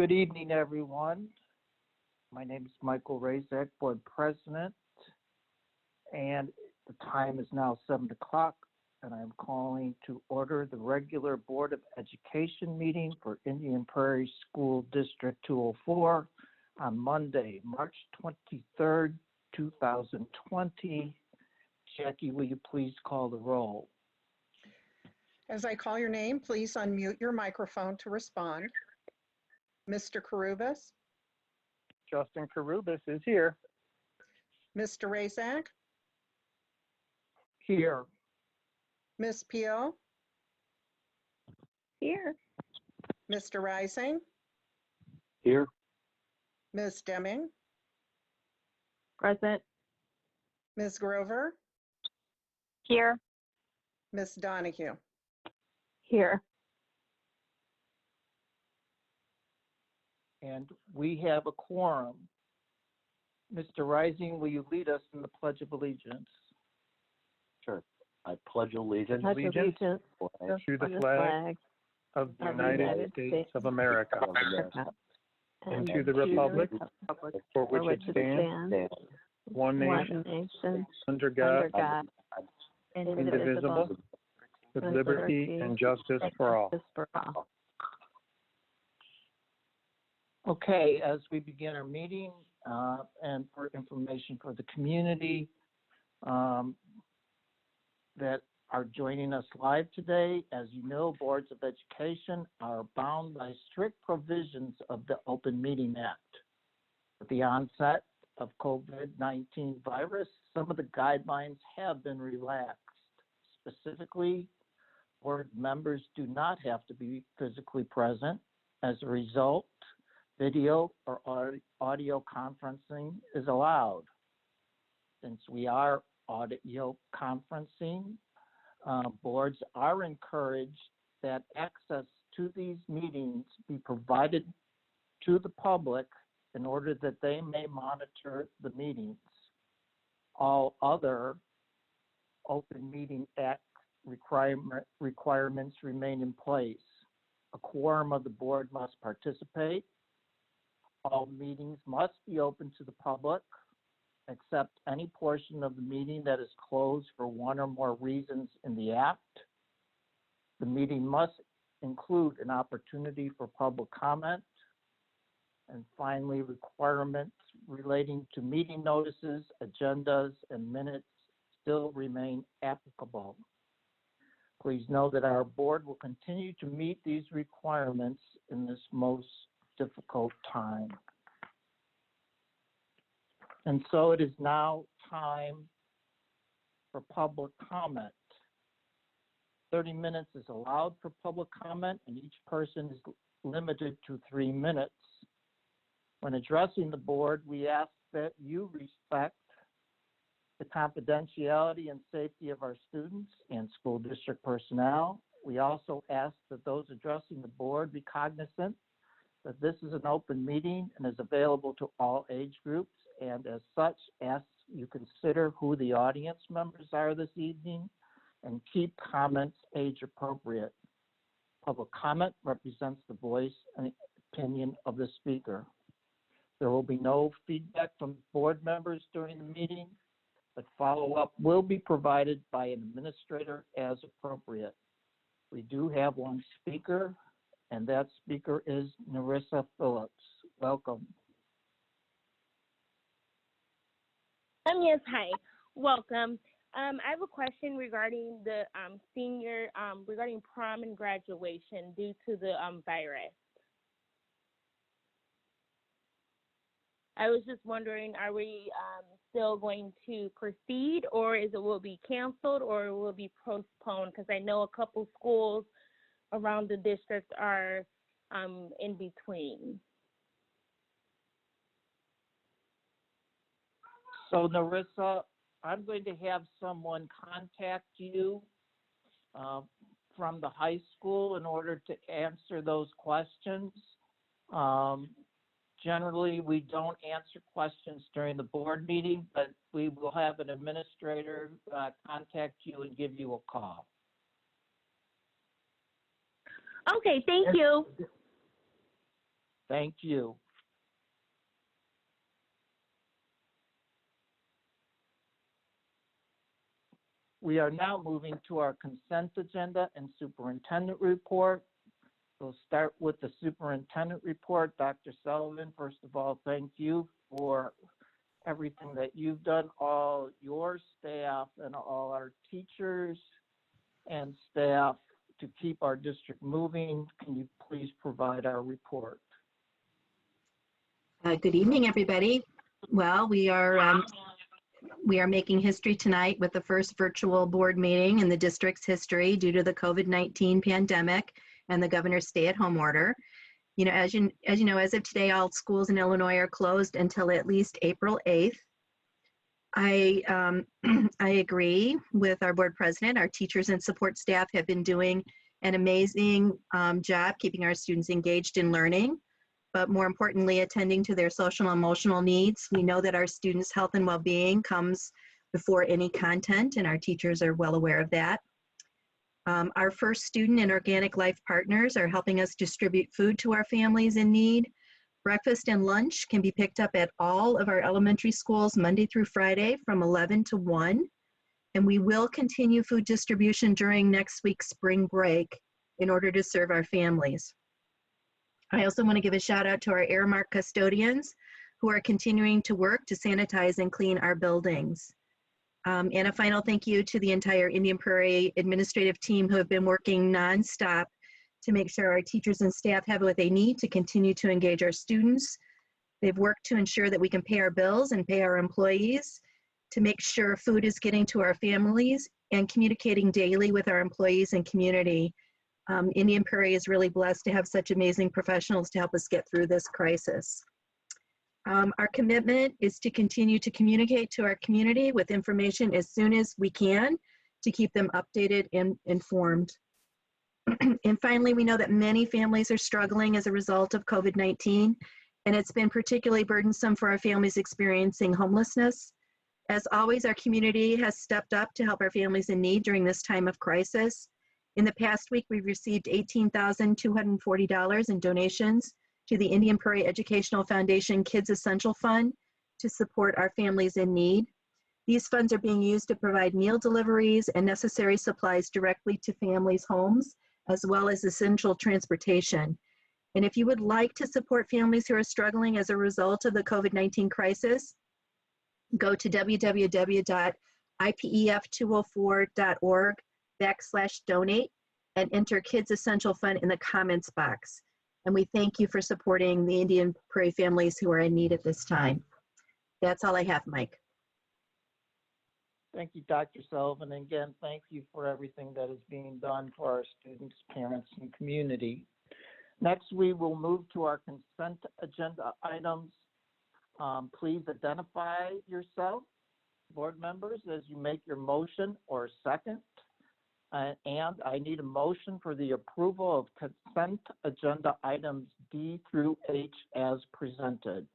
Good evening, everyone. My name is Michael Razak, Board President, and the time is now 7 o'clock, and I'm calling to order the regular Board of Education meeting for Indian Prairie School District 204 on Monday, March 23rd, 2020. Jackie, will you please call the roll? As I call your name, please unmute your microphone to respond. Mr. Karubas? Justin Karubas is here. Mr. Razak? Here. Ms. Peel? Here. Mr. Rising? Here. Ms. Deming? Present. Ms. Grover? Here. Ms. Donahue? Here. And we have a quorum. Mr. Rising, will you lead us in the Pledge of Allegiance? Sure. I pledge allegiance Pledge allegiance to the flag of the United States of America and to the republic for which it stands, one nation, under God, indivisible, with liberty and justice for all. Okay, as we begin our meeting, and for information for the community that are joining us live today, as you know, boards of education are bound by strict provisions of the Open Meeting Act. With the onset of COVID-19 virus, some of the guidelines have been relaxed. Specifically, board members do not have to be physically present. As a result, video or audio conferencing is allowed. Since we are audio conferencing, boards are encouraged that access to these meetings be provided to the public in order that they may monitor the meetings. All other Open Meeting Act requirements remain in place. A quorum of the board must participate. All meetings must be open to the public, except any portion of the meeting that is closed for one or more reasons in the Act. The meeting must include an opportunity for public comment. And finally, requirements relating to meeting notices, agendas, and minutes still remain applicable. Please know that our board will continue to meet these requirements in this most difficult time. And so it is now time for public comment. 30 minutes is allowed for public comment, and each person is limited to 3 minutes. When addressing the board, we ask that you respect the confidentiality and safety of our students and school district personnel. We also ask that those addressing the board be cognizant that this is an open meeting and is available to all age groups, and as such, ask you consider who the audience members are this evening and keep comments age appropriate. Public comment represents the voice and opinion of the speaker. There will be no feedback from board members during the meeting, but follow-up will be provided by an administrator as appropriate. We do have one speaker, and that speaker is Narissa Phillips. Welcome. Yes, hi. Welcome. I have a question regarding the regarding prom and graduation due to the virus. I was just wondering, are we still going to proceed, or will it be canceled, or will it be postponed? Because I know a couple schools around the district are in between. So Narissa, I'm going to have someone contact you from the high school in order to answer those questions. Generally, we don't answer questions during the board meeting, but we will have an administrator contact you and give you a call. Okay, thank you. Thank you. We are now moving to our consent agenda and superintendent report. We'll start with the superintendent report. Dr. Sullivan, first of all, thank you for everything that you've done, all your staff and all our teachers and staff to keep our district moving. Can you please provide our report? Good evening, everybody. Well, we are making history tonight with the first virtual board meeting in the district's history due to the COVID-19 pandemic and the governor's stay-at-home order. You know, as you know, as of today, all schools in Illinois are closed until at least April 8th. I agree with our board president. Our teachers and support staff have been doing an amazing job keeping our students engaged in learning, but more importantly, attending to their social and emotional needs. We know that our students' health and well-being comes before any content, and our teachers are well aware of that. Our first student and Organic Life partners are helping us distribute food to our families in need. Breakfast and lunch can be picked up at all of our elementary schools Monday through Friday from 11 to 1. And we will continue food distribution during next week's spring break in order to serve our families. I also want to give a shout out to our Airmark custodians who are continuing to work to sanitize and clean our buildings. And a final thank you to the entire Indian Prairie administrative team who have been working nonstop to make sure our teachers and staff have what they need to continue to engage our students. They've worked to ensure that we can pay our bills and pay our employees, to make sure food is getting to our families, and communicating daily with our employees and community. Indian Prairie is really blessed to have such amazing professionals to help us get through this crisis. Our commitment is to continue to communicate to our community with information as soon as we can to keep them updated and informed. And finally, we know that many families are struggling as a result of COVID-19, and it's been particularly burdensome for our families experiencing homelessness. As always, our community has stepped up to help our families in need during this time of crisis. In the past week, we've received $18,240 in donations to the Indian Prairie Educational Foundation Kids Essential Fund to support our families in need. These funds are being used to provide meal deliveries and necessary supplies directly to families' homes, as well as essential transportation. And if you would like to support families who are struggling as a result of the COVID-19 crisis, go to www.ipef204.org/donate and enter Kids Essential Fund in the comments box. And we thank you for supporting the Indian Prairie families who are in need at this time. That's all I have, Mike. Thank you, Dr. Sullivan. And again, thank you for everything that is being done for our students, parents, and community. Next, we will move to our consent agenda items. Please identify yourself, board members, as you make your motion or second. And I need a motion for the approval of consent agenda items D through H as presented.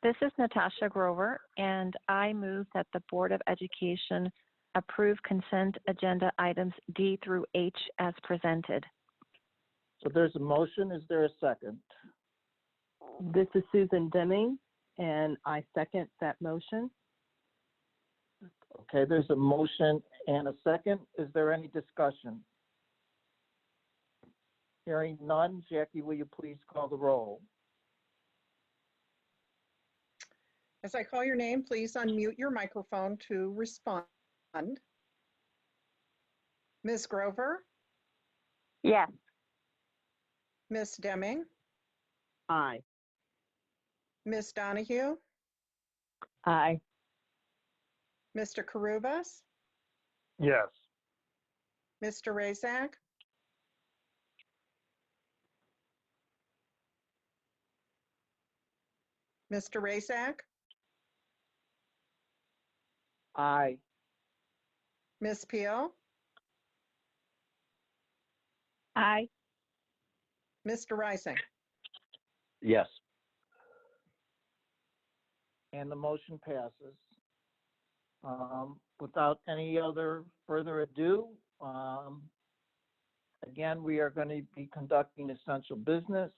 This is Natasha Grover, and I move that the Board of Education approve consent agenda items D through H as presented. So there's a motion. Is there a second? This is Susan Deming, and I second that motion. Okay, there's a motion and a second. Is there any discussion? Hearing none, Jackie, will you please call the roll? As I call your name, please unmute your microphone to respond. Ms. Grover, Yes. Ms. Deming, Aye. Ms. Donahue, Aye. Mr. Carubas, Yes. Mr. Razak, Mr. Razak, Aye. Ms. Peel, Aye. Mr. Rising. Yes. And the motion passes. Without any other further ado, again, we are going to be conducting essential business.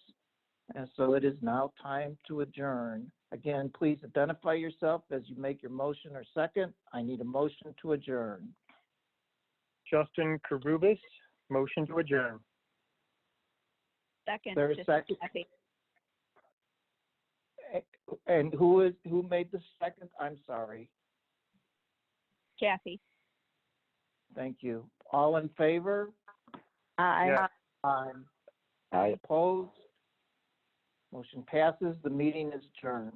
And so it is now time to adjourn. Again, please identify yourself as you make your motion or second. I need a motion to adjourn. Justin Carubus, motion to adjourn. Second. There a just second? Kathy. And who made the second? I'm sorry. Kathy. Thank you. All in favor? Aye. Yes. Aye. Opposed? Motion passes. The meeting is adjourned.